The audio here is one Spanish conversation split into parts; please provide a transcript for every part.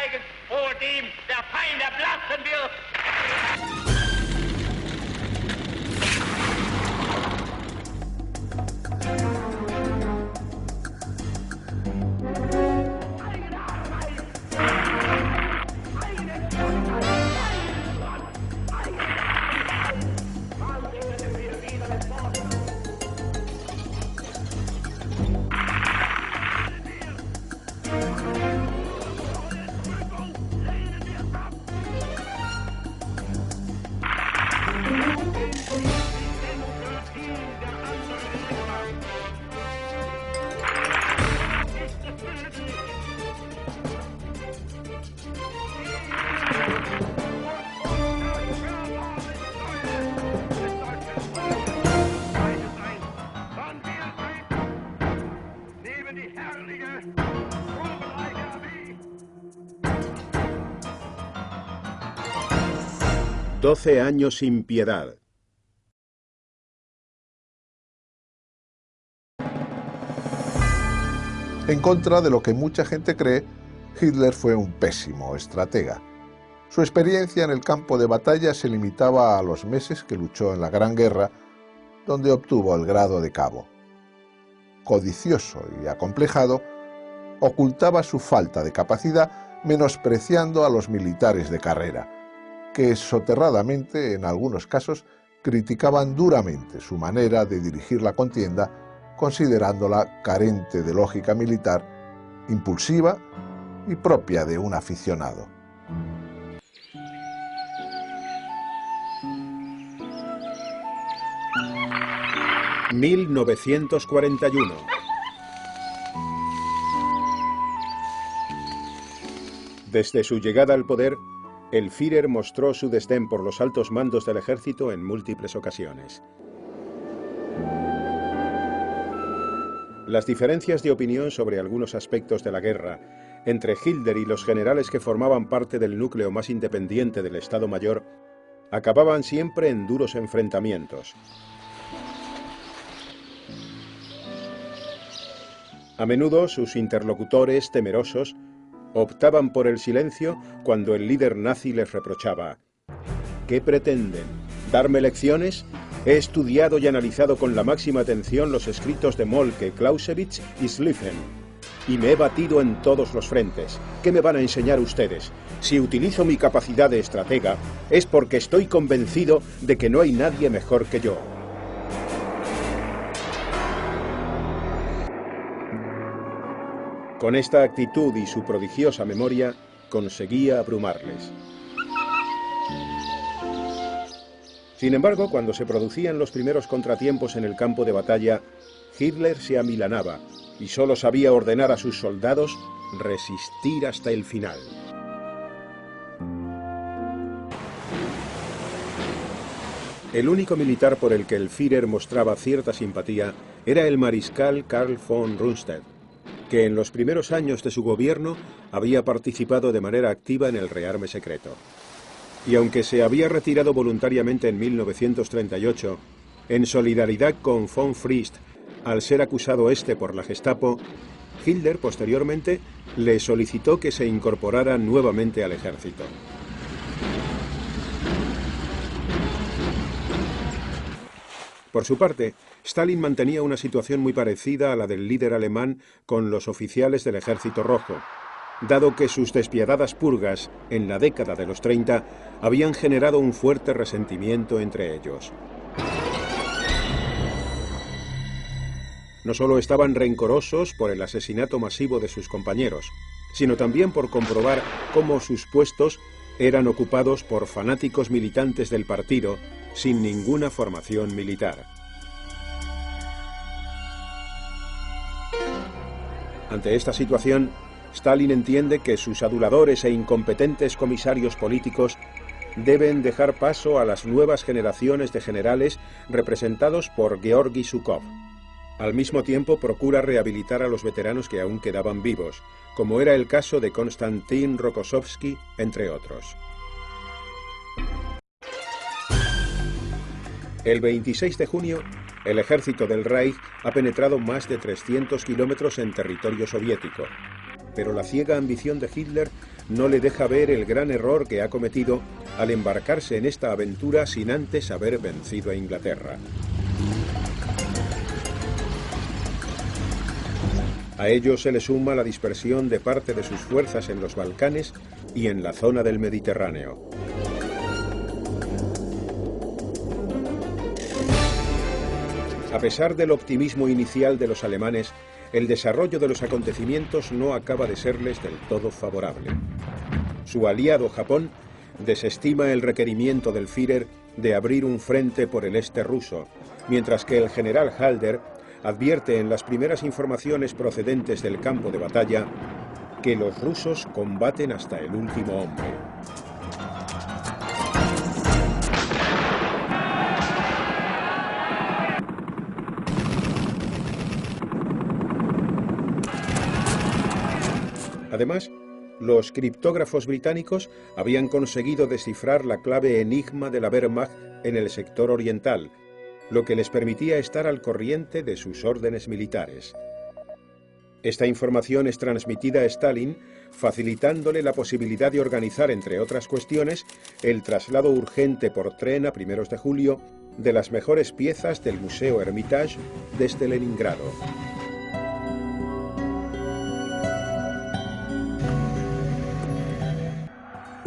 schweigen vor dem der Feinde blassen wird. «12 años sin piedad». En contra de lo que mucha gente cree, Hitler fue un pésimo estratega. Su experiencia en el campo de batalla se limitaba a los meses que luchó en la Gran Guerra, donde obtuvo el grado de cabo. Codicioso y acomplejado, ocultaba su falta de capacidad menospreciando a los militares de carrera, que soterradamente, en algunos casos, criticaban duramente su manera de dirigir la contienda, considerándola carente de lógica militar, impulsiva y propia de un aficionado. «1941». Desde su llegada al poder, el Führer mostró su desdén por los altos mandos del ejército en múltiples ocasiones. Las diferencias de opinión sobre algunos aspectos de la guerra entre Hitler y los generales que formaban parte del núcleo más independiente del Estado Mayor acababan siempre en duros enfrentamientos. A menudo sus interlocutores, temerosos, optaban por el silencio cuando el líder nazi les reprochaba: ¿qué pretenden? ¿Darme lecciones? He estudiado y analizado con la máxima atención los escritos de Moltke, Clausewitz y Schlieffen, y me he batido en todos los frentes. ¿Qué me van a enseñar ustedes? Si utilizo mi capacidad de estratega, es porque estoy convencido de que no hay nadie mejor que yo. Con esta actitud y su prodigiosa memoria, conseguía abrumarles. Sin embargo, cuando se producían los primeros contratiempos en el campo de batalla, Hitler se amilanaba y solo sabía ordenar a sus soldados resistir hasta el final. El único militar por el que el Führer mostraba cierta simpatía era el mariscal Karl von Rundstedt, que en los primeros años de su gobierno había participado de manera activa en el rearme secreto. Y aunque se había retirado voluntariamente en 1938, en solidaridad con von Frist, al ser acusado por la Gestapo, Hitler posteriormente le solicitó que se incorporara nuevamente al ejército. Por su parte, Stalin mantenía una situación muy parecida a la del líder alemán con los oficiales del Ejército Rojo, dado que sus despiadadas purgas en la década de los 30 habían generado un fuerte resentimiento entre ellos. No solo estaban rencorosos por el asesinato masivo de sus compañeros, sino también por comprobar cómo sus puestos eran ocupados por fanáticos militantes del partido sin ninguna formación militar. Ante esta situación, Stalin entiende que sus aduladores e incompetentes comisarios políticos deben dejar paso a las nuevas generaciones de generales representados por Georgi Zhukov. Al mismo tiempo procura rehabilitar a los veteranos que aún quedaban vivos, como era el caso de Konstantin Rokossovsky, entre otros. El 26 de junio, el ejército del Reich ha penetrado más de 300 kilómetros en territorio soviético. pero la ciega ambición de Hitler no le deja ver el gran error que ha cometido al embarcarse en esta aventura sin antes haber vencido a Inglaterra. A ello se le suma la dispersión de parte de sus fuerzas en los Balcanes y en la zona del Mediterráneo. A pesar del optimismo inicial de los alemanes, el desarrollo de los acontecimientos no acaba de serles del todo favorable. Su aliado Japón desestima el requerimiento del Führer de abrir un frente por el este ruso, mientras que el general Halder advierte en las primeras informaciones procedentes del campo de batalla que los rusos combaten hasta el último hombre. Además, los criptógrafos británicos habían conseguido descifrar la clave enigma de la Wehrmacht en el sector oriental, lo que les permitía estar al corriente de sus órdenes militares. Esta información es transmitida a Stalin, facilitándole la posibilidad de organizar, entre otras cuestiones, el traslado urgente por tren a primeros de julio de las mejores piezas del Museo Hermitage desde Leningrado.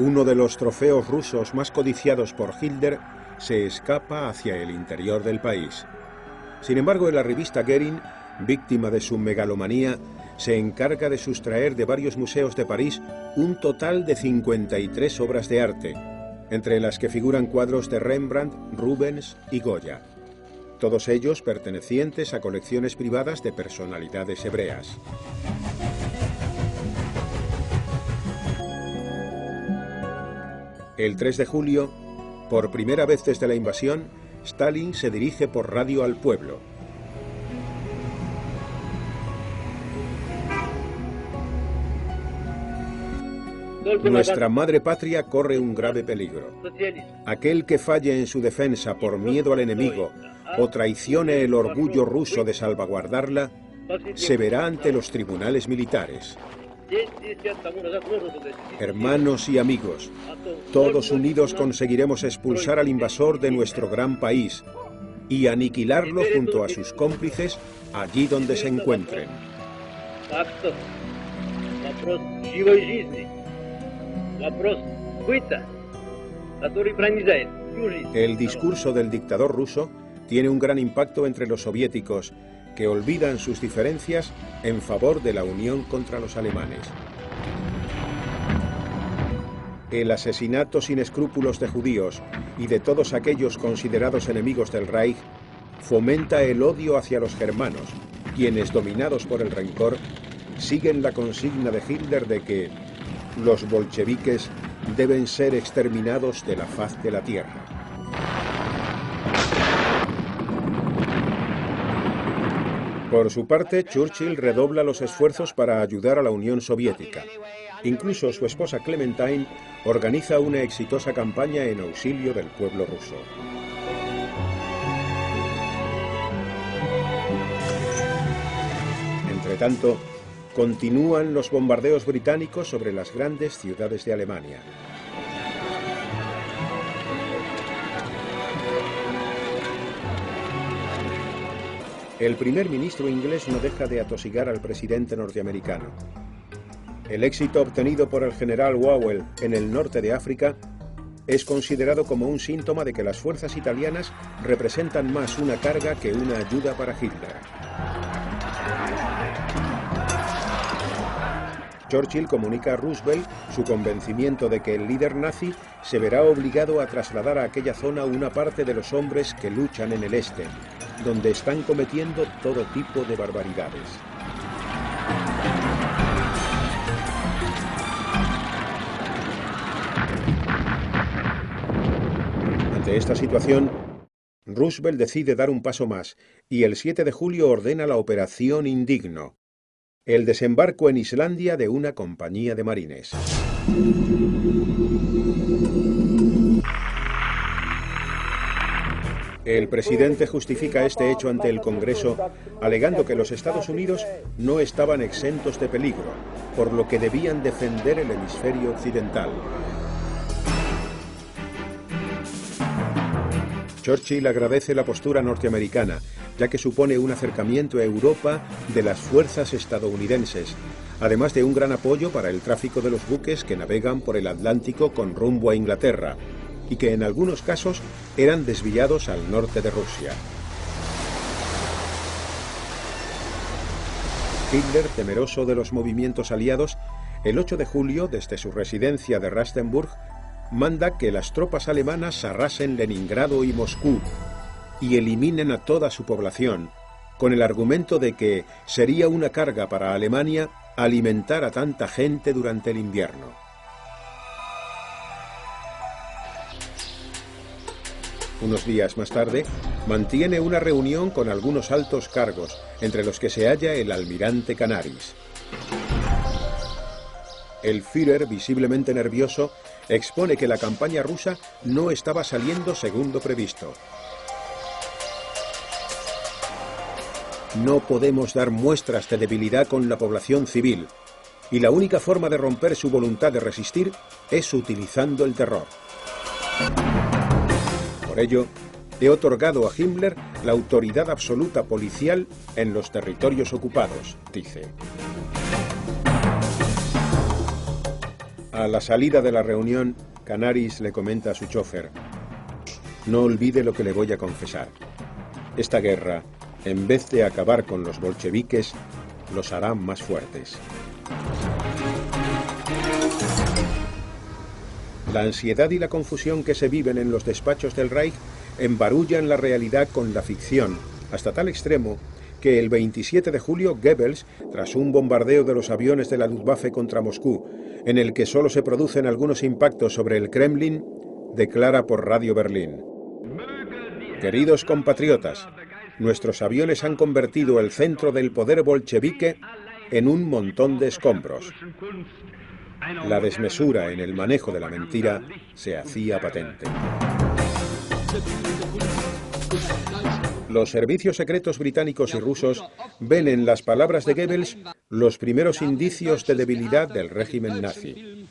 Uno de los trofeos rusos más codiciados por Hitler se escapa hacia el interior del país. Sin embargo, en la revista Goering, víctima de su megalomanía, se encarga de sustraer de varios museos de París un total de 53 obras de arte, entre las que figuran cuadros de Rembrandt, Rubens y Goya, todos ellos pertenecientes a colecciones privadas de personalidades hebreas. El 3 de julio, por primera vez desde la invasión, Stalin se dirige por radio al pueblo. Nuestra madre patria corre un grave peligro. Aquel que falle en su defensa por miedo al enemigo o traicione el orgullo ruso de salvaguardarla, se verá ante los tribunales militares. Hermanos y amigos, todos unidos conseguiremos expulsar al invasor de nuestro gran país y aniquilarlo junto a sus cómplices allí donde se encuentren. El discurso del dictador ruso tiene un gran impacto entre los soviéticos, que olvidan sus diferencias en favor de la unión contra los alemanes. El asesinato sin escrúpulos de judíos y de todos aquellos considerados enemigos del Reich fomenta el odio hacia los germanos, quienes, dominados por el rencor, siguen la consigna de Hitler de que los bolcheviques deben ser exterminados de la faz de la tierra. Por su parte, Churchill redobla los esfuerzos para ayudar a la Unión Soviética. Incluso su esposa Clementine organiza una exitosa campaña en auxilio del pueblo ruso. Entretanto, continúan los bombardeos británicos sobre las grandes ciudades de Alemania. El primer ministro inglés no deja de atosigar al presidente norteamericano. El éxito obtenido por el general Wavell en el norte de África es considerado como un síntoma de que las fuerzas italianas representan más una carga que una ayuda para Hitler. Churchill comunica a Roosevelt su convencimiento de que el líder nazi se verá obligado a trasladar a aquella zona una parte de los hombres que luchan en el este, donde están cometiendo todo tipo de barbaridades. Ante esta situación, Roosevelt decide dar un paso más y el 7 de julio ordena la Operación Indigno, el desembarco en Islandia de una compañía de marines. El presidente justifica este hecho ante el Congreso, alegando que los Estados Unidos no estaban exentos de peligro, por lo que debían defender el hemisferio occidental. Churchill agradece la postura norteamericana, ya que supone un acercamiento a Europa de las fuerzas estadounidenses, además de un gran apoyo para el tráfico de los buques que navegan por el Atlántico con rumbo a Inglaterra, y que en algunos casos eran desviados al norte de Rusia. Hitler, temeroso de los movimientos aliados, el 8 de julio, desde su residencia de Rastenburg, manda que las tropas alemanas arrasen Leningrado y Moscú y eliminen a toda su población, con el argumento de que sería una carga para Alemania alimentar a tanta gente durante el invierno. Unos días más tarde, mantiene una reunión con algunos altos cargos, entre los que se halla el almirante Canaris. El Führer, visiblemente nervioso, expone que la campaña rusa no estaba saliendo según lo previsto. No podemos dar muestras de debilidad con la población civil, y la única forma de romper su voluntad de resistir es utilizando el terror. Por ello, he otorgado a Himmler la autoridad absoluta policial en los territorios ocupados, dice. A la salida de la reunión, Canaris le comenta a su chofer: no olvide lo que le voy a confesar. Esta guerra, en vez de acabar con los bolcheviques, los hará más fuertes. La ansiedad y la confusión que se viven en los despachos del Reich embarullan la realidad con la ficción, hasta tal extremo que el 27 de julio Goebbels, tras un bombardeo de los aviones de la Luftwaffe contra Moscú, en el que solo se producen algunos impactos sobre el Kremlin, declara por Radio Berlín: queridos compatriotas, nuestros aviones han convertido el centro del poder bolchevique en un montón de escombros. La desmesura en el manejo de la mentira se hacía patente. Los servicios secretos británicos y rusos ven en las palabras de Goebbels los primeros indicios de debilidad del régimen nazi.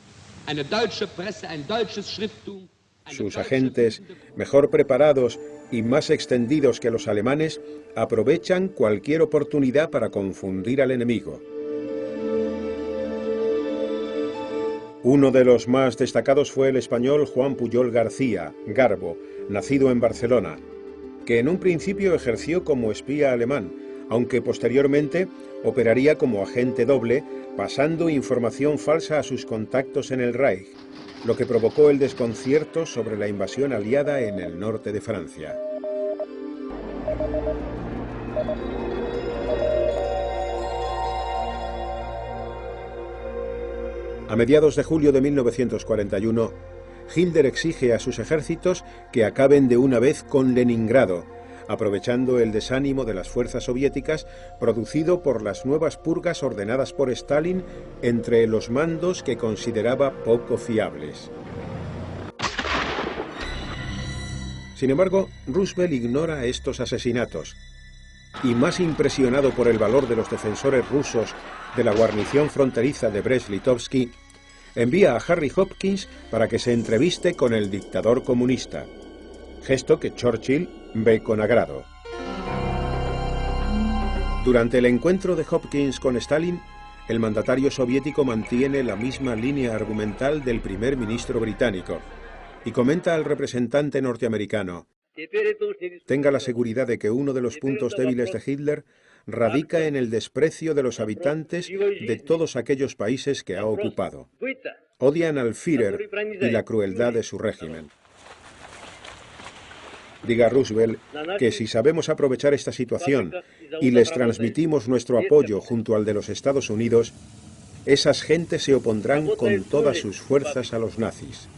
Sus agentes, mejor preparados y más extendidos que los alemanes, aprovechan cualquier oportunidad para confundir al enemigo. Uno de los más destacados fue el español Juan Pujol García, Garbo, nacido en Barcelona, que en un principio ejerció como espía alemán, aunque posteriormente operaría como agente doble, pasando información falsa a sus contactos en el Reich, lo que provocó el desconcierto sobre la invasión aliada en el norte de Francia. A mediados de julio de 1941, Hitler exige a sus ejércitos que acaben de una vez con Leningrado, aprovechando el desánimo de las fuerzas soviéticas producido por las nuevas purgas ordenadas por Stalin entre los mandos que consideraba poco fiables. Sin embargo, Roosevelt ignora estos asesinatos y, más impresionado por el valor de los defensores rusos de la guarnición fronteriza de Brest-Litovsky, envía a Harry Hopkins para que se entreviste con el dictador comunista, gesto que Churchill ve con agrado. Durante el encuentro de Hopkins con Stalin, el mandatario soviético mantiene la misma línea argumental del primer ministro británico y comenta al representante norteamericano: tenga la seguridad de que uno de los puntos débiles de Hitler radica en el desprecio de los habitantes de todos aquellos países que ha ocupado. Odian al Führer y la crueldad de su régimen. Diga Roosevelt que si sabemos aprovechar esta situación y les transmitimos nuestro apoyo junto al de los Estados Unidos, esas gentes se opondrán con todas sus fuerzas a los nazis.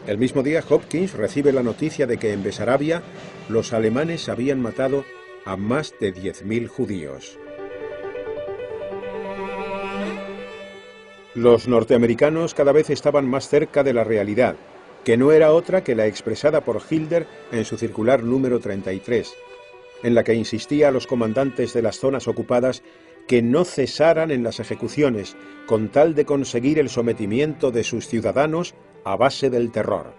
El mismo día, Hopkins recibe la noticia de que en Besarabia los alemanes habían matado a más de 10.000 judíos. Los norteamericanos cada vez estaban más cerca de la realidad, que no era otra que la expresada por Hitler en su circular número 33. en la que insistía a los comandantes de las zonas ocupadas que no cesaran en las ejecuciones con tal de conseguir el sometimiento de sus ciudadanos a base del terror.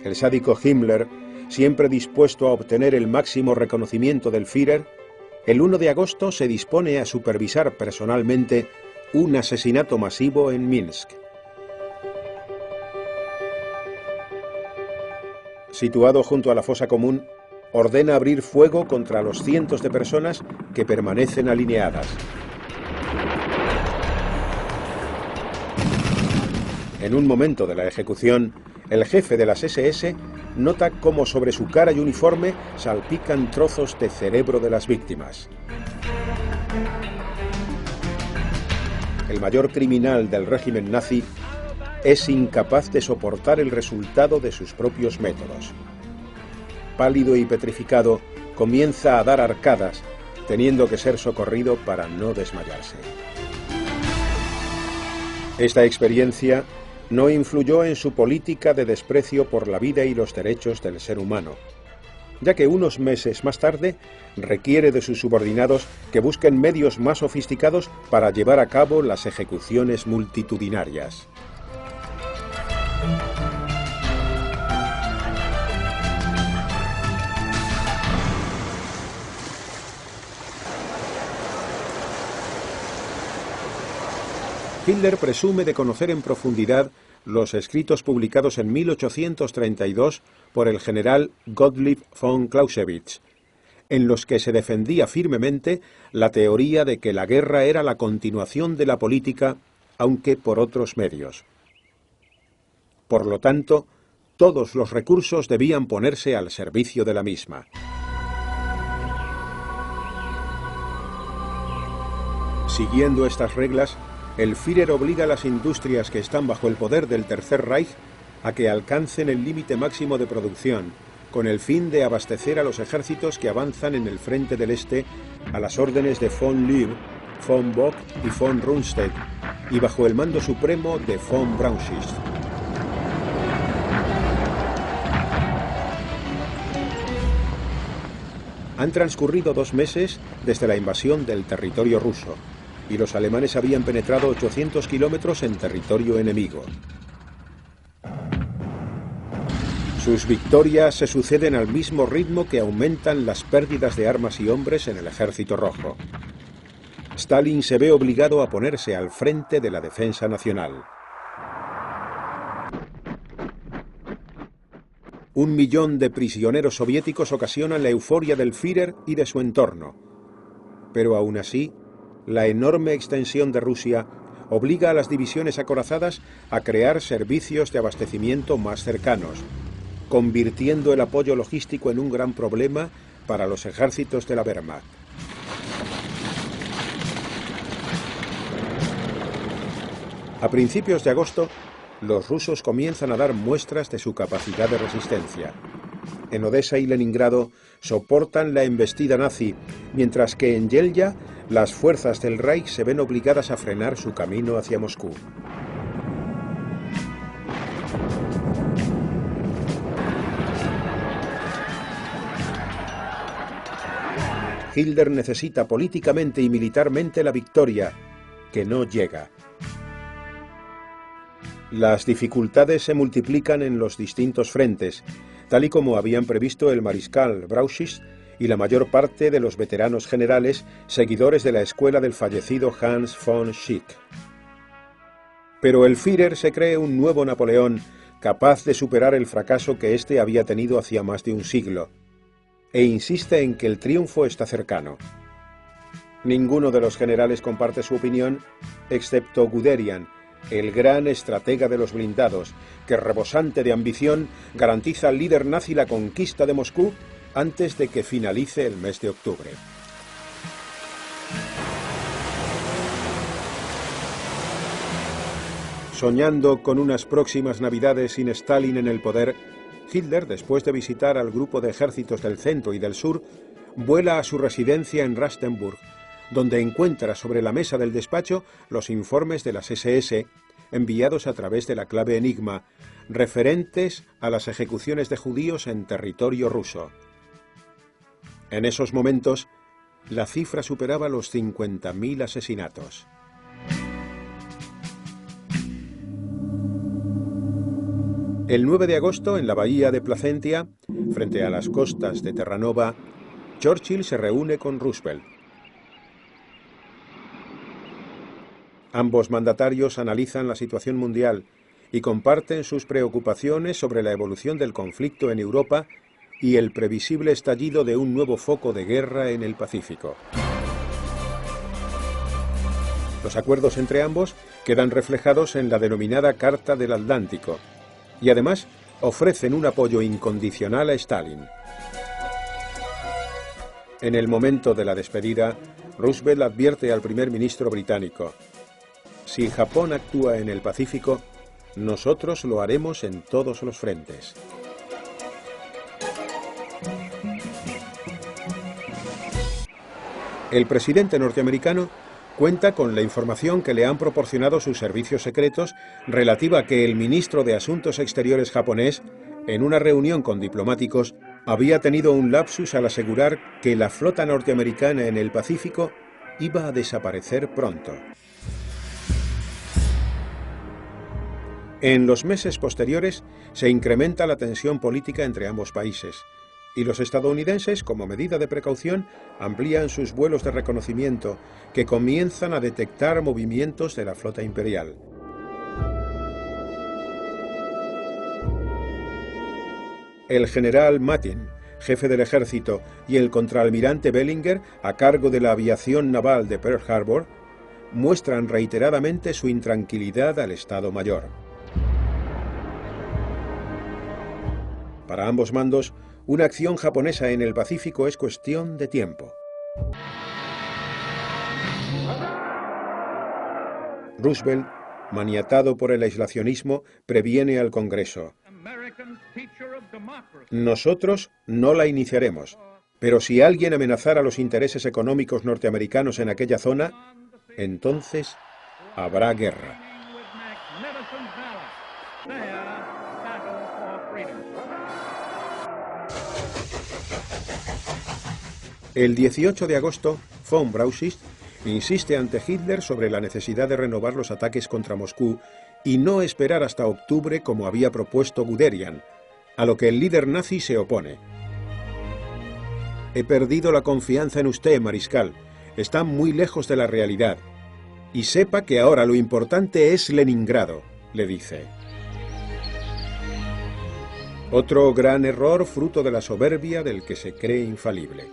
El sádico Himmler, siempre dispuesto a obtener el máximo reconocimiento del Führer, el 1 de agosto se dispone a supervisar personalmente un asesinato masivo en Minsk. Situado junto a la fosa común, ordena abrir fuego contra los cientos de personas que permanecen alineadas. En un momento de la ejecución, el jefe de las SS nota cómo sobre su cara y uniforme salpican trozos de cerebro de las víctimas. El mayor criminal del régimen nazi es incapaz de soportar el resultado de sus propios métodos. Pálido y petrificado, comienza a dar arcadas, teniendo que ser socorrido para no desmayarse. Esta experiencia no influyó en su política de desprecio por la vida y los derechos del ser humano, ya que unos meses más tarde requiere de sus subordinados que busquen medios más sofisticados para llevar a cabo las ejecuciones multitudinarias. Hitler presume de conocer en profundidad los escritos publicados en 1832 por el general Gottlieb von Clausewitz, en los que se defendía firmemente la teoría de que la guerra era la continuación de la política, aunque por otros medios. Por lo tanto, todos los recursos debían ponerse al servicio de la misma. Siguiendo estas reglas, el Führer obliga a las industrias que están bajo el poder del Tercer Reich a que alcancen el límite máximo de producción, con el fin de abastecer a los ejércitos que avanzan en el frente del Este a las órdenes de von Lieb, von Bock y von Rundstedt, y bajo el mando supremo de von Brauchitsch. Han transcurrido 2 meses desde la invasión del territorio ruso, y los alemanes habían penetrado 800 kilómetros en territorio enemigo. Sus victorias se suceden al mismo ritmo que aumentan las pérdidas de armas y hombres en el ejército rojo. Stalin se ve obligado a ponerse al frente de la defensa nacional. 1 millón de prisioneros soviéticos ocasionan la euforia del Führer y de su entorno. Pero aún así, la enorme extensión de Rusia obliga a las divisiones acorazadas a crear servicios de abastecimiento más cercanos, convirtiendo el apoyo logístico en un gran problema para los ejércitos de la Wehrmacht. A principios de agosto, los rusos comienzan a dar muestras de su capacidad de resistencia. En Odessa y Leningrado soportan la embestida nazi, mientras que en Yelnya las fuerzas del Reich se ven obligadas a frenar su camino hacia Moscú. Hitler necesita políticamente y militarmente la victoria, que no llega. Las dificultades se multiplican en los distintos frentes, tal y como habían previsto el mariscal Brauchitsch y la mayor parte de los veteranos generales seguidores de la escuela del fallecido Hans von Schick. Pero el Führer se cree un nuevo Napoleón, capaz de superar el fracaso que éste había tenido hacía más de un siglo, e insiste en que el triunfo está cercano. Ninguno de los generales comparte su opinión, excepto Guderian, el gran estratega de los blindados, que rebosante de ambición garantiza al líder nazi la conquista de Moscú antes de que finalice el mes de octubre. Soñando con unas próximas navidades sin Stalin en el poder, Hitler, después de visitar al grupo de ejércitos del centro y del sur, vuela a su residencia en Rastenburg, donde encuentra sobre la mesa del despacho los informes de las SS, enviados a través de la clave Enigma, referentes a las ejecuciones de judíos en territorio ruso. En esos momentos, la cifra superaba los 50.000 asesinatos. El 9 de agosto, en la bahía de Placentia, frente a las costas de Terranova, Churchill se reúne con Roosevelt. Ambos mandatarios analizan la situación mundial y comparten sus preocupaciones sobre la evolución del conflicto en Europa y el previsible estallido de un nuevo foco de guerra en el Pacífico. Los acuerdos entre ambos quedan reflejados en la denominada Carta del Atlántico y además ofrecen un apoyo incondicional a Stalin. En el momento de la despedida, Roosevelt advierte al primer ministro británico: si Japón actúa en el Pacífico, nosotros lo haremos en todos los frentes. El presidente norteamericano cuenta con la información que le han proporcionado sus servicios secretos relativa a que el ministro de Asuntos Exteriores japonés, en una reunión con diplomáticos, había tenido un lapsus al asegurar que la flota norteamericana en el Pacífico iba a desaparecer pronto. En los meses posteriores se incrementa la tensión política entre ambos países, y los estadounidenses, como medida de precaución, amplían sus vuelos de reconocimiento, que comienzan a detectar movimientos de la flota imperial. El general Matin, jefe del ejército, y el contraalmirante Bellinger, a cargo de la aviación naval de Pearl Harbor, muestran reiteradamente su intranquilidad al Estado Mayor. Para ambos mandos, una acción japonesa en el Pacífico es cuestión de tiempo. Roosevelt, maniatado por el aislacionismo, previene al Congreso: nosotros no la iniciaremos, pero si alguien amenazara los intereses económicos norteamericanos en aquella zona, entonces habrá guerra. El 18 de agosto, von Brauchitsch insiste ante Hitler sobre la necesidad de renovar los ataques contra Moscú y no esperar hasta octubre como había propuesto Guderian, a lo que el líder nazi se opone. He perdido la confianza en usted, mariscal. Está muy lejos de la realidad. Y sepa que ahora lo importante es Leningrado, le dice. Otro gran error fruto de la soberbia del que se cree infalible.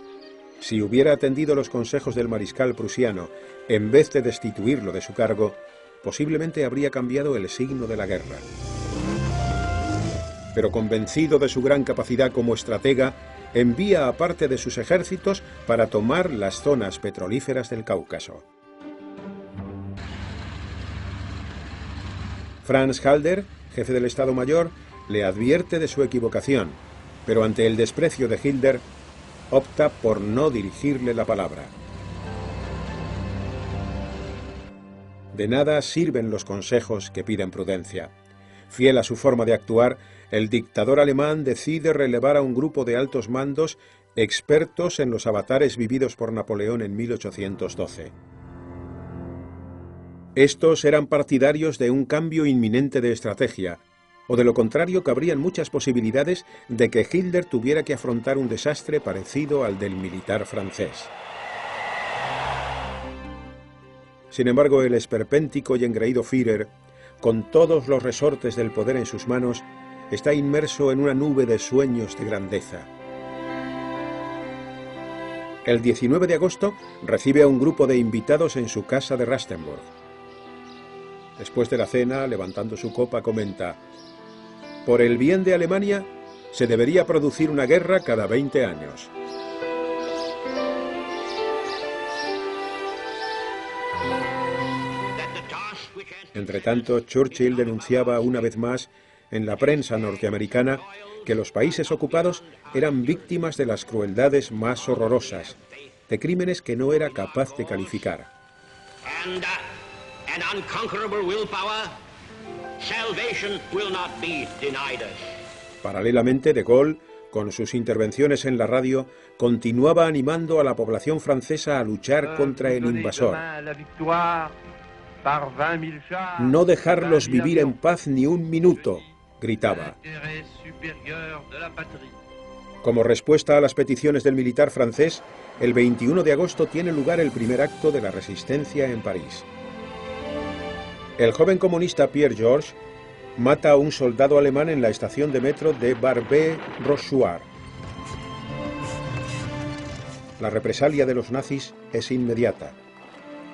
Si hubiera atendido los consejos del mariscal prusiano, en vez de destituirlo de su cargo, posiblemente habría cambiado el signo de la guerra. Pero convencido de su gran capacidad como estratega, envía a parte de sus ejércitos para tomar las zonas petrolíferas del Cáucaso. Franz Halder, jefe del Estado Mayor, le advierte de su equivocación, pero ante el desprecio de Hitler, opta por no dirigirle la palabra. De nada sirven los consejos que piden prudencia. Fiel a su forma de actuar, el dictador alemán decide relevar a un grupo de altos mandos expertos en los avatares vividos por Napoleón en 1812. Estos eran partidarios de un cambio inminente de estrategia, o de lo contrario cabrían muchas posibilidades de que Hitler tuviera que afrontar un desastre parecido al del militar francés. Sin embargo, el esperpéntico y engreído Führer, con todos los resortes del poder en sus manos, está inmerso en una nube de sueños de grandeza. El 19 de agosto recibe a un grupo de invitados en su casa de Rastenburg. Después de la cena, levantando su copa, comenta: por el bien de Alemania, se debería producir una guerra cada 20 años. Entretanto, Churchill denunciaba una vez más en la prensa norteamericana que los países ocupados eran víctimas de las crueldades más horrorosas, de crímenes que no era capaz de calificar. An unconquerable willpower Salvation will not be denied us. Paralelamente, De Gaulle, con sus intervenciones en la radio, continuaba animando a la población francesa a luchar contra el invasor. No dejarlos vivir en paz ni un minuto, gritaba. Como respuesta a las peticiones del militar francés, el 21 de agosto tiene lugar el primer acto de la resistencia en París. El joven comunista Pierre Georges mata a un soldado alemán en la estación de metro de Barbey-Rochechouart. La represalia de los nazis es inmediata.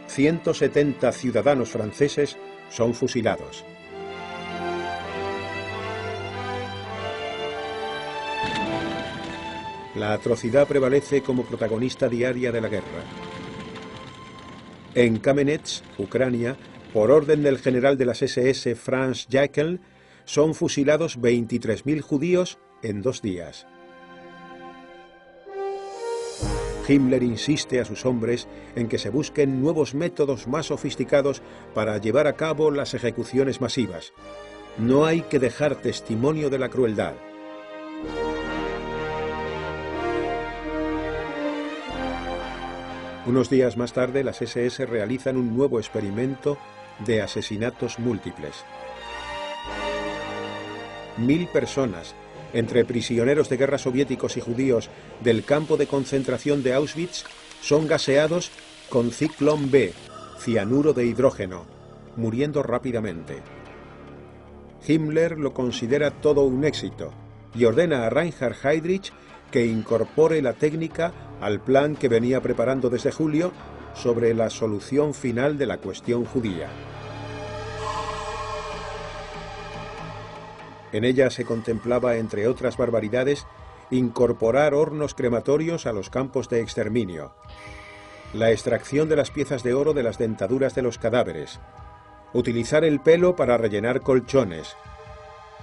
170 ciudadanos franceses son fusilados. La atrocidad prevalece como protagonista diaria de la guerra. En Kamenets, Ucrania, por orden del general de las SS Franz Jäckel, son fusilados 23.000 judíos en 2 días. Himmler insiste a sus hombres en que se busquen nuevos métodos más sofisticados para llevar a cabo las ejecuciones masivas. No hay que dejar testimonio de la crueldad. Unos días más tarde, las SS realizan un nuevo experimento de asesinatos múltiples. 1000 personas, entre prisioneros de guerra soviéticos y judíos del campo de concentración de Auschwitz, son gaseados con ciclón B, cianuro de hidrógeno, muriendo rápidamente. Himmler lo considera todo un éxito y ordena a Reinhard Heydrich que incorpore la técnica al plan que venía preparando desde julio sobre la solución final de la cuestión judía. En ella se contemplaba, entre otras barbaridades, incorporar hornos crematorios a los campos de exterminio, la extracción de las piezas de oro de las dentaduras de los cadáveres, utilizar el pelo para rellenar colchones,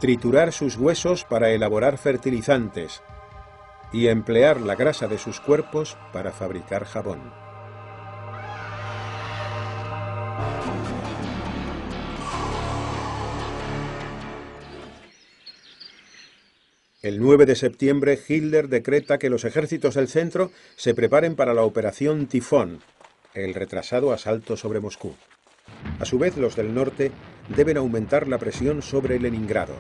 triturar sus huesos para elaborar fertilizantes y emplear la grasa de sus cuerpos para fabricar jabón. El 9 de septiembre, Hitler decreta que los ejércitos del centro se preparen para la operación Tifón, el retrasado asalto sobre Moscú. A su vez, los del norte deben aumentar la presión sobre Leningrado.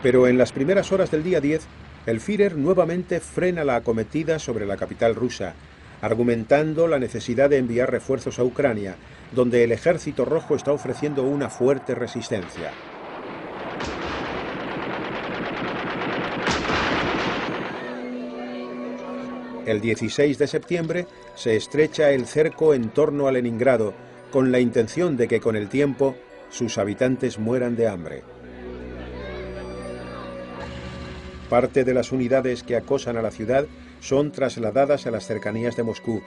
Pero en las primeras horas del día 10, el Führer nuevamente frena la acometida sobre la capital rusa, argumentando la necesidad de enviar refuerzos a Ucrania, donde el Ejército Rojo está ofreciendo una fuerte resistencia. El 16 de septiembre se estrecha el cerco en torno a Leningrado, con la intención de que con el tiempo sus habitantes mueran de hambre. Parte de las unidades que acosan a la ciudad son trasladadas a las cercanías de Moscú,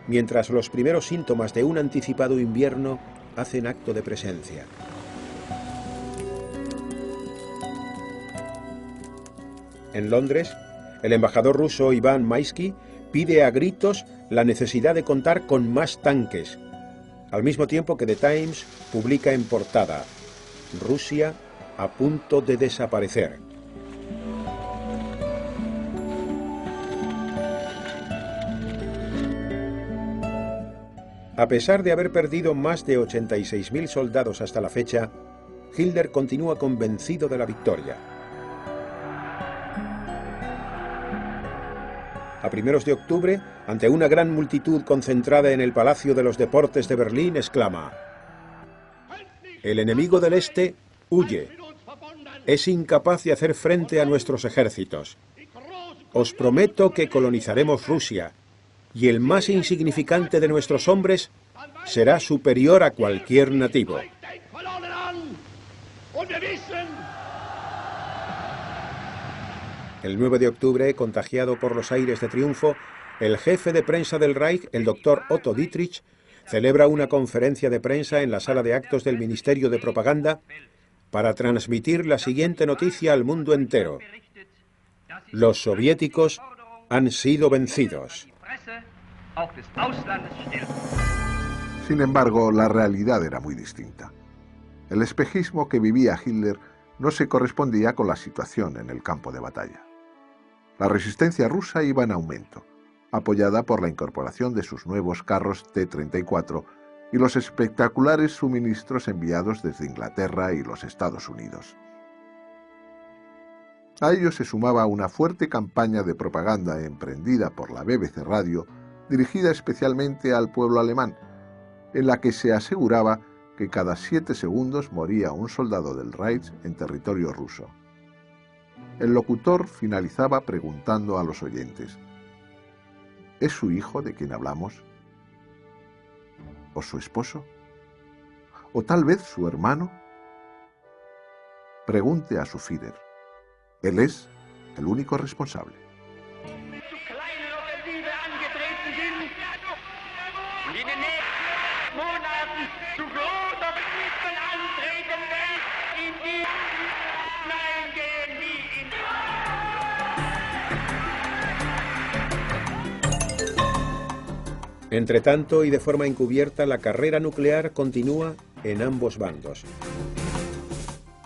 mientras los primeros síntomas de un anticipado invierno hacen acto de presencia. En Londres, el embajador ruso Iván Maisky pide a gritos la necesidad de contar con más tanques, al mismo tiempo que The Times publica en portada: Rusia a punto de desaparecer. A pesar de haber perdido más de 86.000 soldados hasta la fecha, Hitler continúa convencido de la victoria. A primeros de octubre, ante una gran multitud concentrada en el Palacio de los Deportes de Berlín, exclama: "El enemigo del Este huye. Es incapaz de hacer frente a nuestros ejércitos. Os prometo que colonizaremos Rusia, y el más insignificante de nuestros hombres será superior a cualquier nativo". El 9 de octubre, contagiado por los aires de triunfo, el jefe de prensa del Reich, el doctor Otto Dietrich, celebra una conferencia de prensa en la sala de actos del Ministerio de Propaganda para transmitir la siguiente noticia al mundo entero: los soviéticos han sido vencidos. Sin embargo, la realidad era muy distinta. El espejismo que vivía Hitler no se correspondía con la situación en el campo de batalla. La resistencia rusa iba en aumento, apoyada por la incorporación de sus nuevos carros T-34 y los espectaculares suministros enviados desde Inglaterra y los Estados Unidos. A ello se sumaba una fuerte campaña de propaganda emprendida por la BBC Radio, dirigida especialmente al pueblo alemán, en la que se aseguraba que cada 7 segundos moría un soldado del Reich en territorio ruso. El locutor finalizaba preguntando a los oyentes: ¿es su hijo de quien hablamos? ¿O su esposo? ¿O tal vez su hermano? Pregunte a su Führer. Él es el único responsable. Entretanto, y de forma encubierta, la carrera nuclear continúa en ambos bandos.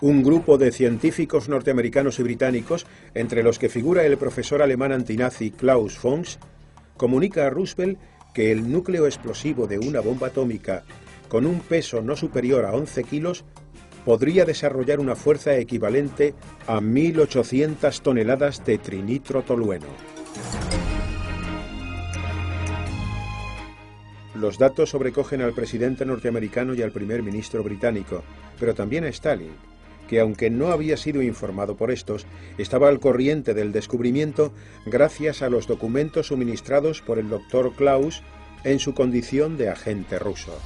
Un grupo de científicos norteamericanos y británicos, entre los que figura el profesor alemán antinazi Klaus Fonks, comunica a Roosevelt que el núcleo explosivo de una bomba atómica con un peso no superior a 11 kilos podría desarrollar una fuerza equivalente a 1.800 toneladas de trinitrotolueno. Los datos sobrecogen al presidente norteamericano y al primer ministro británico, pero también a Stalin, que aunque no había sido informado por estos, estaba al corriente del descubrimiento gracias a los documentos suministrados por el doctor Klaus en su condición de agente ruso.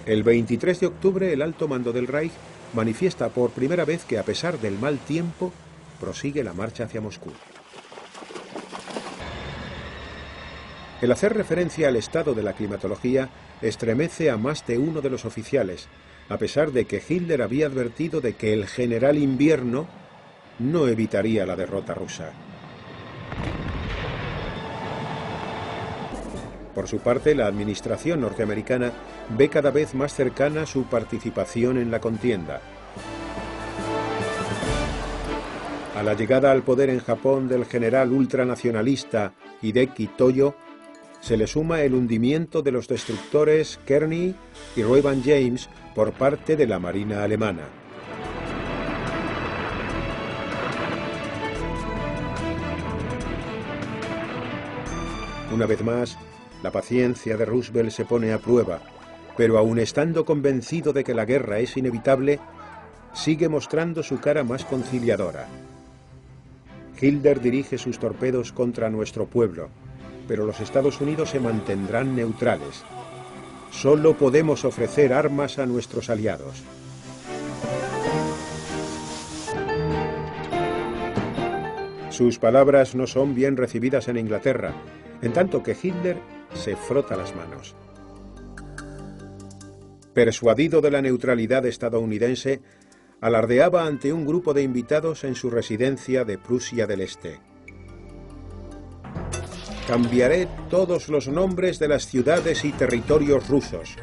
El 23 de octubre, el alto mando del Reich manifiesta por primera vez que, a pesar del mal tiempo, prosigue la marcha hacia Moscú. El hacer referencia al estado de la climatología estremece a más de uno de los oficiales, a pesar de que Hitler había advertido de que el general invierno no evitaría la derrota rusa. Por su parte, la administración norteamericana ve cada vez más cercana su participación en la contienda. A la llegada al poder en Japón del general ultranacionalista Hideki Toyo, se le suma el hundimiento de los destructores Kearny y Reuben James por parte de la Marina alemana. Una vez más, la paciencia de Roosevelt se pone a prueba, pero aun estando convencido de que la guerra es inevitable, sigue mostrando su cara más conciliadora. Hitler dirige sus torpedos contra nuestro pueblo, pero los Estados Unidos se mantendrán neutrales. Solo podemos ofrecer armas a nuestros aliados. Sus palabras no son bien recibidas en Inglaterra, en tanto que Hitler se frota las manos. Persuadido de la neutralidad estadounidense, alardeaba ante un grupo de invitados en su residencia de Prusia del Este. Cambiaré todos los nombres de las ciudades y territorios rusos.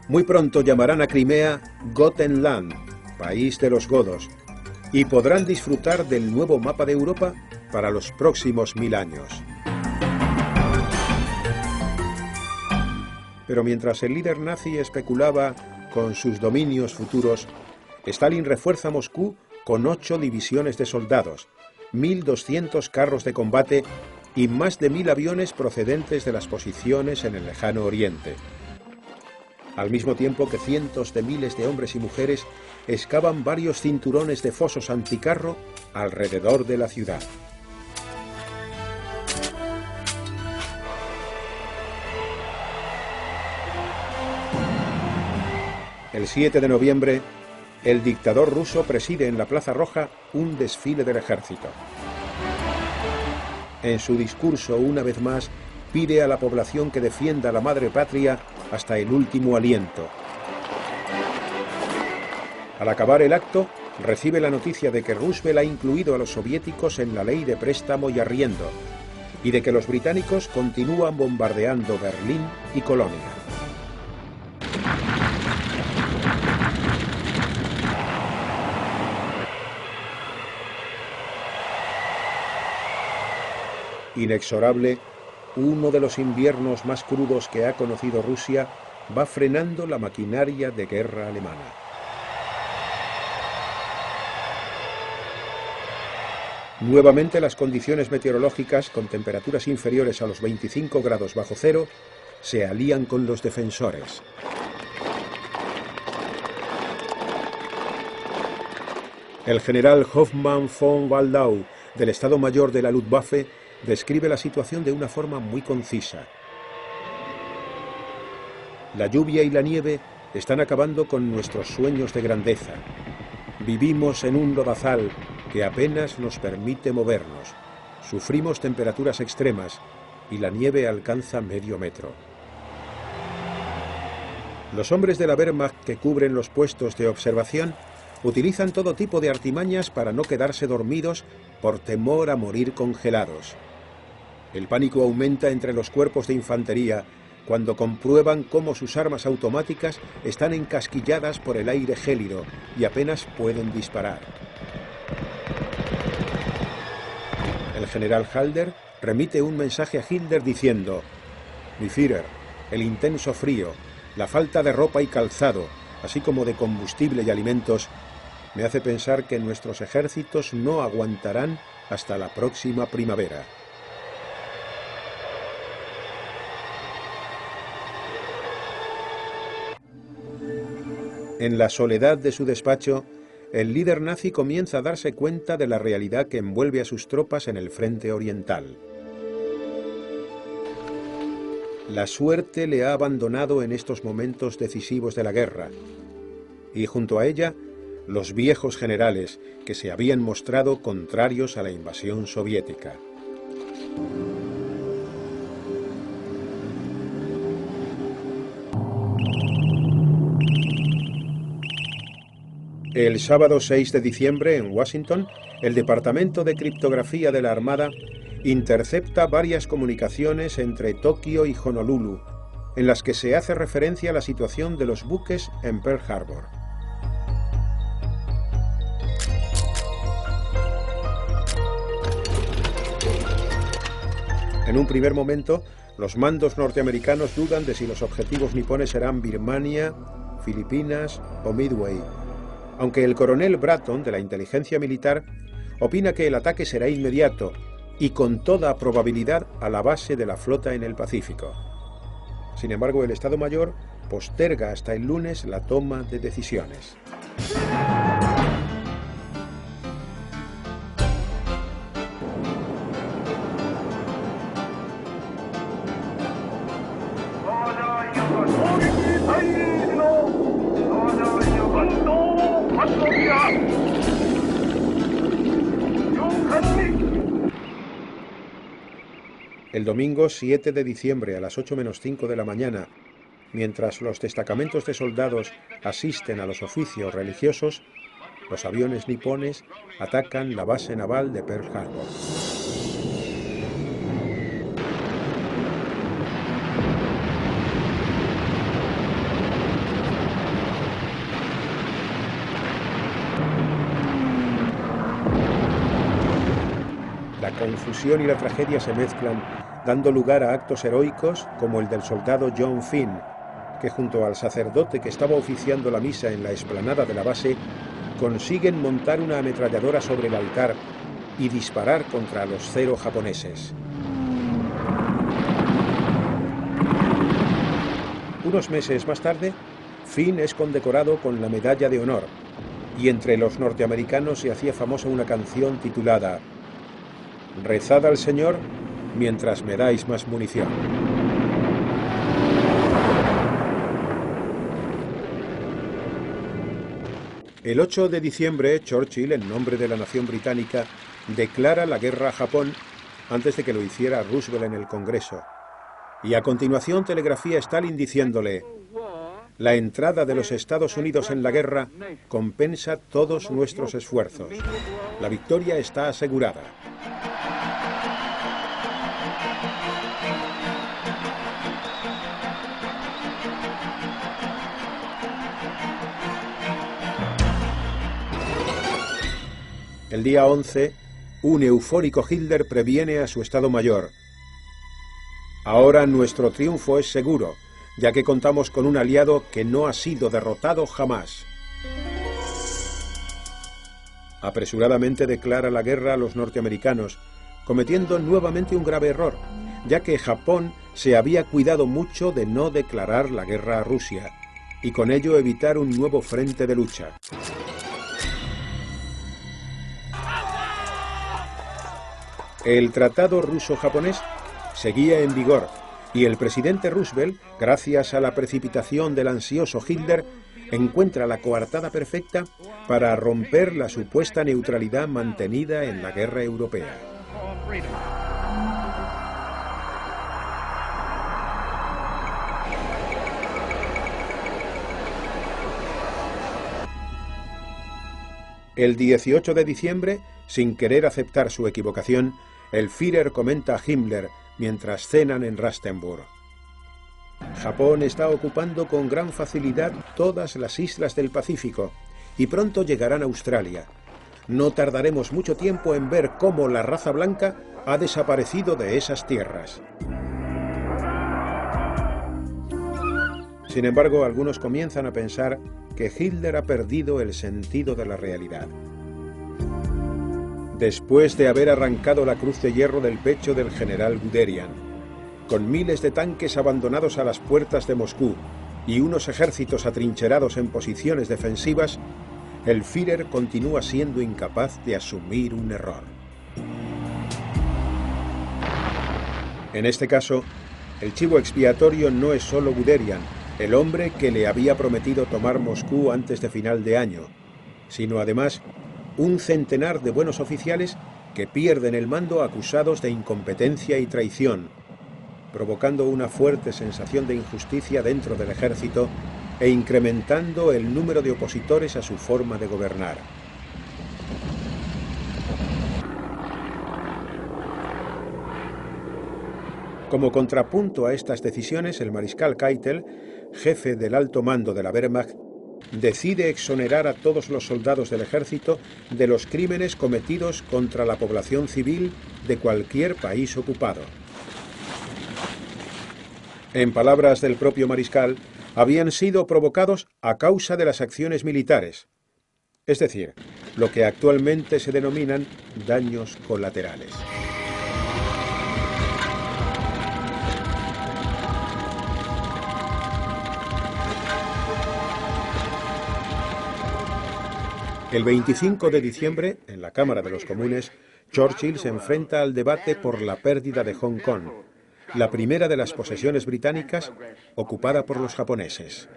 Muy pronto llamarán a Crimea Gotenland, país de los godos, y podrán disfrutar del nuevo mapa de Europa para los próximos 1000 años. Pero mientras el líder nazi especulaba con sus dominios futuros, Stalin refuerza Moscú con 8 divisiones de soldados, 1.200 carros de combate y más de 1.000 aviones procedentes de las posiciones en el lejano oriente. Al mismo tiempo que cientos de miles de hombres y mujeres excavan varios cinturones de fosos anticarro alrededor de la ciudad. El 7 de noviembre, el dictador ruso preside en la Plaza Roja un desfile del ejército. En su discurso, una vez más, pide a la población que defienda a la madre patria hasta el último aliento. Al acabar el acto, recibe la noticia de que Roosevelt ha incluido a los soviéticos en la ley de préstamo y arriendo, y de que los británicos continúan bombardeando Berlín y Colonia. Inexorable, uno de los inviernos más crudos que ha conocido Rusia va frenando la maquinaria de guerra alemana. Nuevamente las condiciones meteorológicas, con temperaturas inferiores a los 25 grados bajo cero, se alían con los defensores. El general Hoffmann von Waldau, del Estado Mayor de la Luftwaffe, describe la situación de una forma muy concisa. La lluvia y la nieve están acabando con nuestros sueños de grandeza. Vivimos en un lodazal que apenas nos permite movernos. Sufrimos temperaturas extremas y la nieve alcanza medio metro. Los hombres de la Wehrmacht que cubren los puestos de observación utilizan todo tipo de artimañas para no quedarse dormidos por temor a morir congelados. El pánico aumenta entre los cuerpos de infantería cuando comprueban cómo sus armas automáticas están encasquilladas por el aire gélido y apenas pueden disparar. El general Halder remite un mensaje a Hitler diciendo: «Mi Führer, el intenso frío, la falta de ropa y calzado, así como de combustible y alimentos, me hace pensar que nuestros ejércitos no aguantarán hasta la próxima primavera». En la soledad de su despacho, el líder nazi comienza a darse cuenta de la realidad que envuelve a sus tropas en el frente oriental. La suerte le ha abandonado en estos momentos decisivos de la guerra, y junto a ella, los viejos generales que se habían mostrado contrarios a la invasión soviética. El sábado 6 de diciembre, en Washington, el Departamento de Criptografía de la Armada intercepta varias comunicaciones entre Tokio y Honolulu, en las que se hace referencia a la situación de los buques en Pearl Harbor. En un primer momento, los mandos norteamericanos dudan de si los objetivos nipones serán Birmania, Filipinas o Midway, aunque el coronel Bratton, de la inteligencia militar, opina que el ataque será inmediato y con toda probabilidad a la base de la flota en el Pacífico. Sin embargo, el Estado Mayor posterga hasta el lunes la toma de decisiones. El domingo 7 de diciembre a las 8 menos 5 de la mañana, mientras los destacamentos de soldados asisten a los oficios religiosos, los aviones nipones atacan la base naval de Pearl Harbor. La confusión y la tragedia se mezclan, dando lugar a actos heroicos como el del soldado John Finn, que junto al sacerdote que estaba oficiando la misa en la explanada de la base, consiguen montar una ametralladora sobre el altar y disparar contra los 0 japoneses. Unos meses más tarde, Finn es condecorado con la Medalla de Honor, y entre los norteamericanos se hacía famosa una canción titulada «Rezad al Señor mientras me dais más munición». El 8 de diciembre, Churchill, en nombre de la nación británica, declara la guerra a Japón antes de que lo hiciera Roosevelt en el Congreso. Y a continuación telegrafía a Stalin diciéndole: la entrada de los Estados Unidos en la guerra compensa todos nuestros esfuerzos. La victoria está asegurada. El día 11, un eufórico Hitler previene a su Estado Mayor: ahora nuestro triunfo es seguro, ya que contamos con un aliado que no ha sido derrotado jamás. Apresuradamente declara la guerra a los norteamericanos, cometiendo nuevamente un grave error, ya que Japón se había cuidado mucho de no declarar la guerra a Rusia, y con ello evitar un nuevo frente de lucha. El tratado ruso-japonés seguía en vigor, y el presidente Roosevelt, gracias a la precipitación del ansioso Hitler, encuentra la coartada perfecta para romper la supuesta neutralidad mantenida en la guerra europea. El 18 de diciembre, sin querer aceptar su equivocación, el Führer comenta a Himmler mientras cenan en Rastenburg: Japón está ocupando con gran facilidad todas las islas del Pacífico y pronto llegarán a Australia. No tardaremos mucho tiempo en ver cómo la raza blanca ha desaparecido de esas tierras. Sin embargo, algunos comienzan a pensar que Hitler ha perdido el sentido de la realidad. Después de haber arrancado la cruz de hierro del pecho del general Guderian, con miles de tanques abandonados a las puertas de Moscú y unos ejércitos atrincherados en posiciones defensivas, el Führer continúa siendo incapaz de asumir un error. En este caso, el chivo expiatorio no es solo Guderian, el hombre que le había prometido tomar Moscú antes de final de año, sino además un centenar de buenos oficiales que pierden el mando acusados de incompetencia y traición, provocando una fuerte sensación de injusticia dentro del ejército e incrementando el número de opositores a su forma de gobernar. Como contrapunto a estas decisiones, el mariscal Keitel, jefe del alto mando de la Wehrmacht, decide exonerar a todos los soldados del ejército de los crímenes cometidos contra la población civil de cualquier país ocupado. En palabras del propio mariscal, habían sido provocados a causa de las acciones militares, es decir, lo que actualmente se denominan daños colaterales. El 25 de diciembre, en la Cámara de los Comunes, Churchill se enfrenta al debate por la pérdida de Hong Kong, la primera de las posesiones británicas ocupada por los japoneses.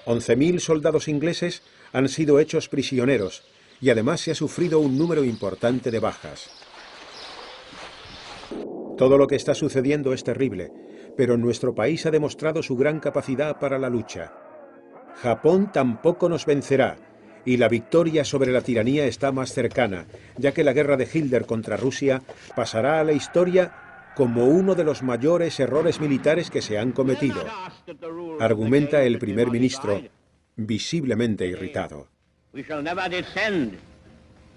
11.000 soldados ingleses han sido hechos prisioneros y además se ha sufrido un número importante de bajas. Todo lo que está sucediendo es terrible, pero nuestro país ha demostrado su gran capacidad para la lucha. Japón tampoco nos vencerá, y la victoria sobre la tiranía está más cercana, ya que la guerra de Hitler contra Rusia pasará a la historia como uno de los mayores errores militares que se han cometido, argumenta el primer ministro, visiblemente irritado. We shall never descend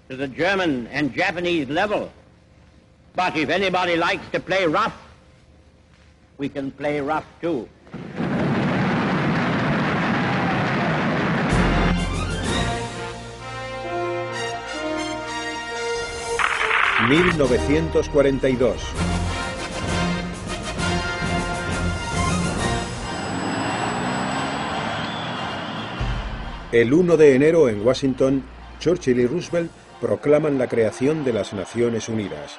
to the German and Japanese level. But if anybody likes to play rough, we can play rough too. ...1942... El 1 de enero en Washington, Churchill y Roosevelt proclaman la creación de las Naciones Unidas.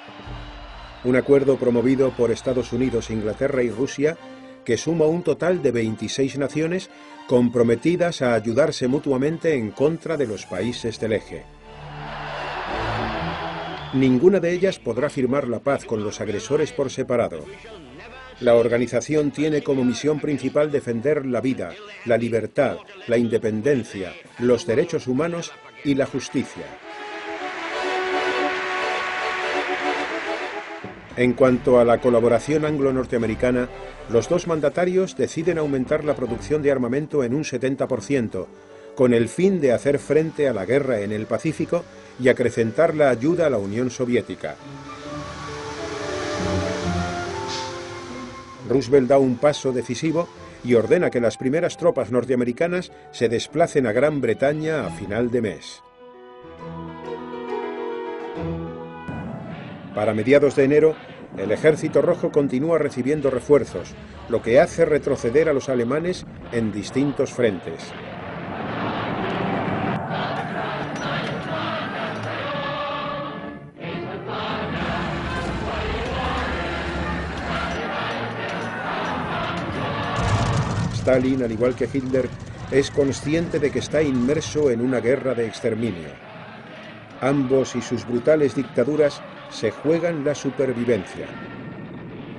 Un acuerdo promovido por Estados Unidos, Inglaterra y Rusia que suma un total de 26 naciones comprometidas a ayudarse mutuamente en contra de los países del eje. Ninguna de ellas podrá firmar la paz con los agresores por separado. La organización tiene como misión principal defender la vida, la libertad, la independencia, los derechos humanos y la justicia. En cuanto a la colaboración anglo-norteamericana, los dos mandatarios deciden aumentar la producción de armamento en un 70%, con el fin de hacer frente a la guerra en el Pacífico y acrecentar la ayuda a la Unión Soviética. Roosevelt da un paso decisivo y ordena que las primeras tropas norteamericanas se desplacen a Gran Bretaña a final de mes. Para mediados de enero, el Ejército Rojo continúa recibiendo refuerzos, lo que hace retroceder a los alemanes en distintos frentes. Stalin, al igual que Hitler, es consciente de que está inmerso en una guerra de exterminio. Ambos y sus brutales dictaduras se juegan la supervivencia.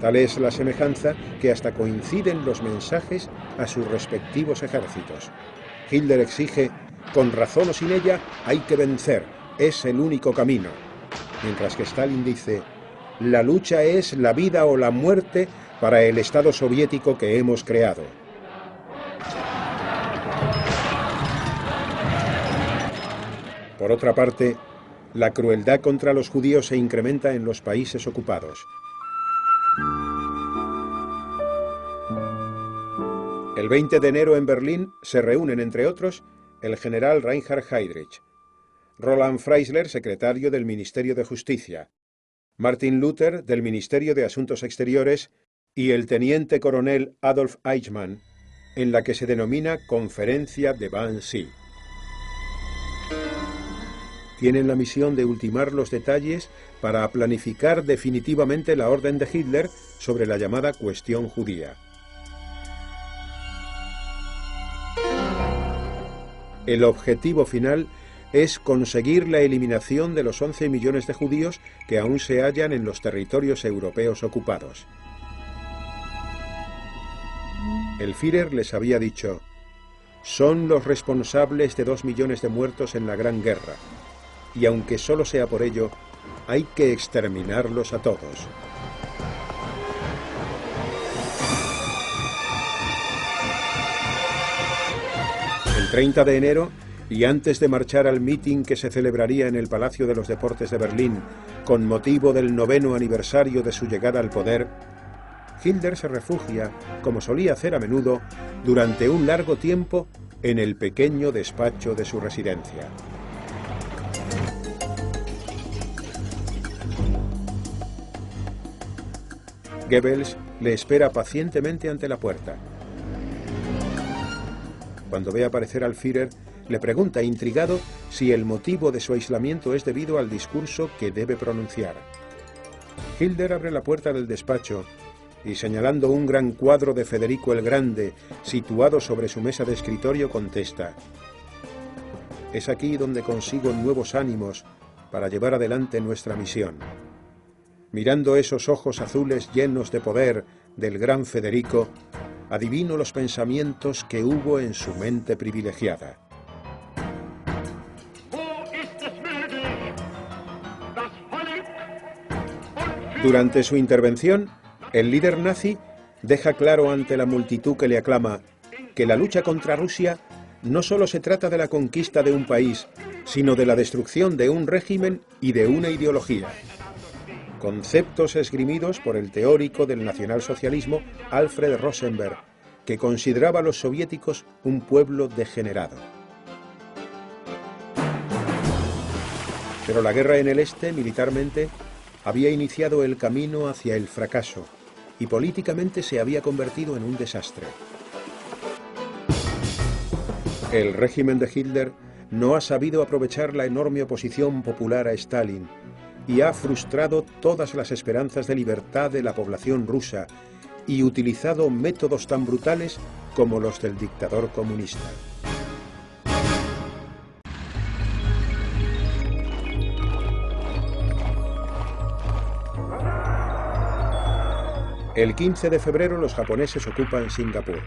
Tal es la semejanza que hasta coinciden los mensajes a sus respectivos ejércitos. Hitler exige, con razón o sin ella, hay que vencer, es el único camino. Mientras que Stalin dice, la lucha es la vida o la muerte para el Estado soviético que hemos creado. Por otra parte, la crueldad contra los judíos se incrementa en los países ocupados. El 20 de enero en Berlín se reúnen, entre otros, el general Reinhard Heydrich, Roland Freisler, secretario del Ministerio de Justicia, Martin Luther, del Ministerio de Asuntos Exteriores, y el teniente coronel Adolf Eichmann, en la que se denomina Conferencia de Wannsee. Tienen la misión de ultimar los detalles para planificar definitivamente la orden de Hitler sobre la llamada cuestión judía. El objetivo final es conseguir la eliminación de los 11 millones de judíos que aún se hallan en los territorios europeos ocupados. El Führer les había dicho, son los responsables de 2 millones de muertos en la Gran Guerra, y aunque solo sea por ello, hay que exterminarlos a todos. El 30 de enero, y antes de marchar al mitin que se celebraría en el Palacio de los Deportes de Berlín con motivo del 9º aniversario de su llegada al poder, Hitler se refugia, como solía hacer a menudo, durante un largo tiempo en el pequeño despacho de su residencia. Goebbels le espera pacientemente ante la puerta. Cuando ve aparecer al Führer, le pregunta intrigado si el motivo de su aislamiento es debido al discurso que debe pronunciar. Hitler abre la puerta del despacho y, señalando un gran cuadro de Federico el Grande situado sobre su mesa de escritorio, contesta: es aquí donde consigo nuevos ánimos para llevar adelante nuestra misión. Mirando esos ojos azules llenos de poder del gran Federico, adivino los pensamientos que hubo en su mente privilegiada. Durante su intervención, el líder nazi deja claro ante la multitud que le aclama que la lucha contra Rusia no solo se trata de la conquista de un país, sino de la destrucción de un régimen y de una ideología. Conceptos esgrimidos por el teórico del nacionalsocialismo Alfred Rosenberg, que consideraba a los soviéticos un pueblo degenerado. Pero la guerra en el este, militarmente, había iniciado el camino hacia el fracaso y políticamente se había convertido en un desastre. El régimen de Hitler no ha sabido aprovechar la enorme oposición popular a Stalin y ha frustrado todas las esperanzas de libertad de la población rusa y utilizado métodos tan brutales como los del dictador comunista. El 15 de febrero los japoneses ocupan Singapur.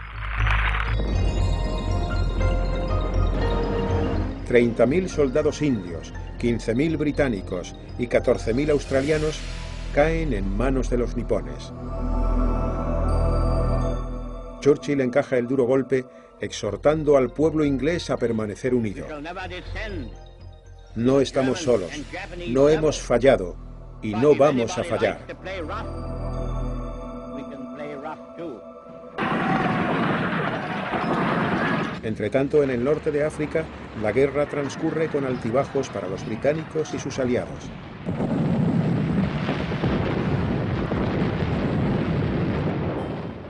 30.000 soldados indios, 15.000 británicos y 14.000 australianos caen en manos de los nipones. Churchill encaja el duro golpe, exhortando al pueblo inglés a permanecer unido. No estamos solos, no hemos fallado y no vamos a fallar. Entretanto, en el norte de África, la guerra transcurre con altibajos para los británicos y sus aliados.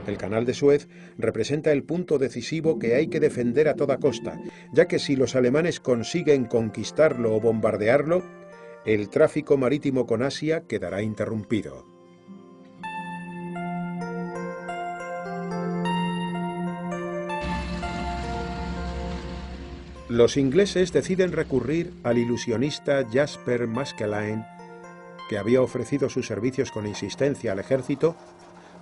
El canal de Suez representa el punto decisivo que hay que defender a toda costa, ya que si los alemanes consiguen conquistarlo o bombardearlo, el tráfico marítimo con Asia quedará interrumpido. Los ingleses deciden recurrir al ilusionista Jasper Maskelyne, que había ofrecido sus servicios con insistencia al ejército,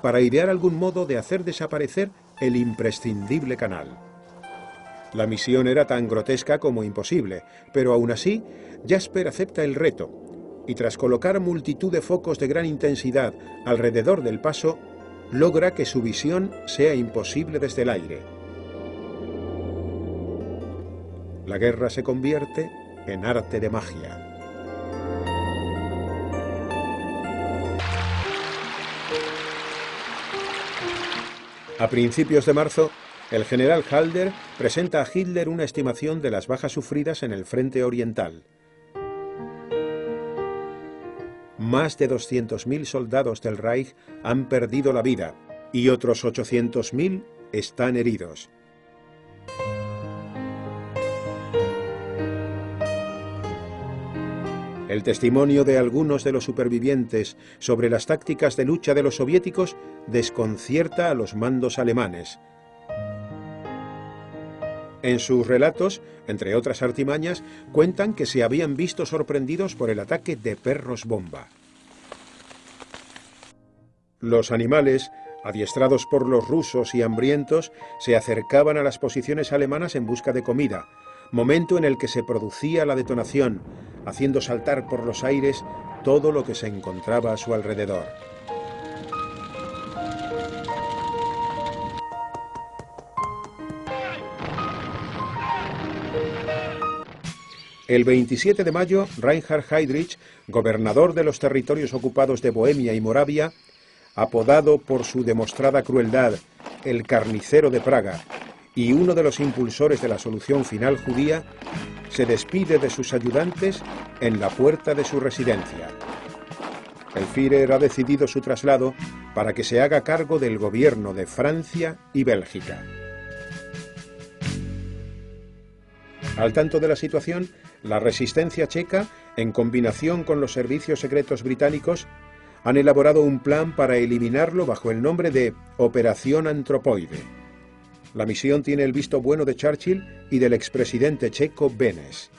para idear algún modo de hacer desaparecer el imprescindible canal. La misión era tan grotesca como imposible, pero aún así, Jasper acepta el reto, y tras colocar multitud de focos de gran intensidad alrededor del paso, logra que su visión sea imposible desde el aire. La guerra se convierte en arte de magia. A principios de marzo, el general Halder presenta a Hitler una estimación de las bajas sufridas en el frente oriental. Más de 200.000 soldados del Reich han perdido la vida y otros 800.000 están heridos. El testimonio de algunos de los supervivientes sobre las tácticas de lucha de los soviéticos desconcierta a los mandos alemanes. En sus relatos, entre otras artimañas, cuentan que se habían visto sorprendidos por el ataque de perros bomba. Los animales, adiestrados por los rusos y hambrientos, se acercaban a las posiciones alemanas en busca de comida, momento en el que se producía la detonación, haciendo saltar por los aires todo lo que se encontraba a su alrededor. El 27 de mayo, Reinhard Heydrich, gobernador de los territorios ocupados de Bohemia y Moravia, apodado por su demostrada crueldad el carnicero de Praga, y uno de los impulsores de la solución final judía, se despide de sus ayudantes en la puerta de su residencia. El Führer ha decidido su traslado para que se haga cargo del gobierno de Francia y Bélgica. Al tanto de la situación, la resistencia checa, en combinación con los servicios secretos británicos, han elaborado un plan para eliminarlo bajo el nombre de Operación Antropoide. La misión tiene el visto bueno de Churchill y del expresidente checo Benes.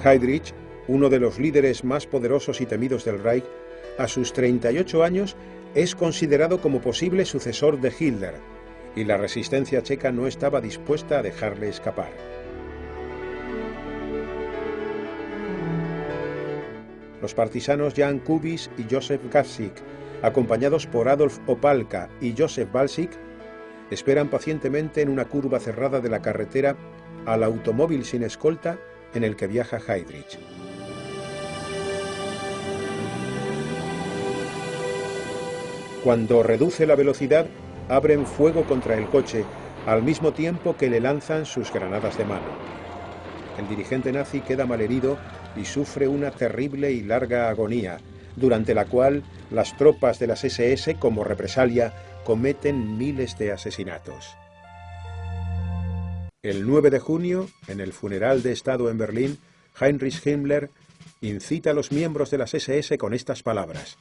Heydrich, uno de los líderes más poderosos y temidos del Reich, a sus 38 años es considerado como posible sucesor de Hitler, y la resistencia checa no estaba dispuesta a dejarle escapar. Los partisanos Jan Kubis y Josef Gafsik, acompañados por Adolf Opalka y Josef Balsik, esperan pacientemente en una curva cerrada de la carretera al automóvil sin escolta en el que viaja Heydrich. Cuando reduce la velocidad, abren fuego contra el coche, al mismo tiempo que le lanzan sus granadas de mano. El dirigente nazi queda malherido y sufre una terrible y larga agonía, durante la cual las tropas de las SS, como represalia, cometen miles de asesinatos. El 9 de junio, en el funeral de Estado en Berlín, Heinrich Himmler incita a los miembros de las SS con estas palabras: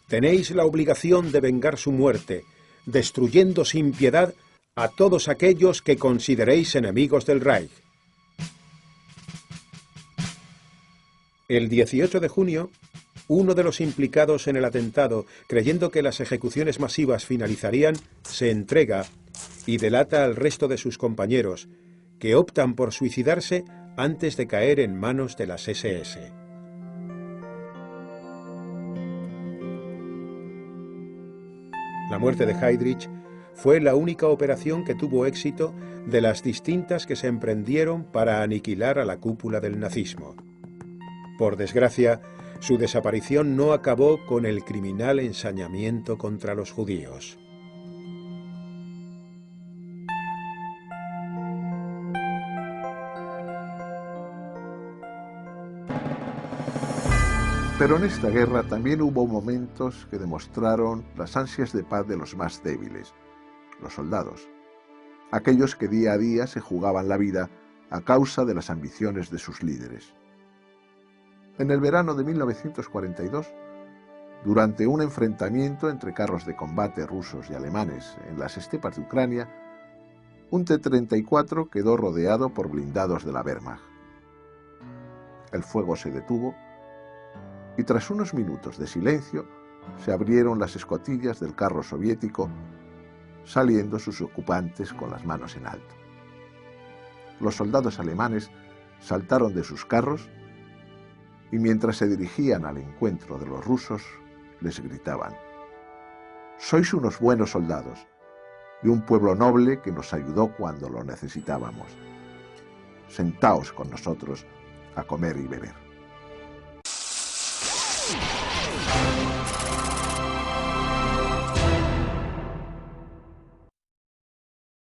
«Tenéis la obligación de vengar su muerte, destruyendo sin piedad a todos aquellos que consideréis enemigos del Reich». El 18 de junio, uno de los implicados en el atentado, creyendo que las ejecuciones masivas finalizarían, se entrega y delata al resto de sus compañeros, que optan por suicidarse antes de caer en manos de las SS. La muerte de Heydrich fue la única operación que tuvo éxito de las distintas que se emprendieron para aniquilar a la cúpula del nazismo. Por desgracia, su desaparición no acabó con el criminal ensañamiento contra los judíos. Pero en esta guerra también hubo momentos que demostraron las ansias de paz de los más débiles, los soldados, aquellos que día a día se jugaban la vida a causa de las ambiciones de sus líderes. En el verano de 1942, durante un enfrentamiento entre carros de combate rusos y alemanes en las estepas de Ucrania, un T-34 quedó rodeado por blindados de la Wehrmacht. El fuego se detuvo y tras unos minutos de silencio se abrieron las escotillas del carro soviético, saliendo sus ocupantes con las manos en alto. Los soldados alemanes saltaron de sus carros y mientras se dirigían al encuentro de los rusos, les gritaban: «Sois unos buenos soldados, de un pueblo noble que nos ayudó cuando lo necesitábamos. Sentaos con nosotros a comer y beber».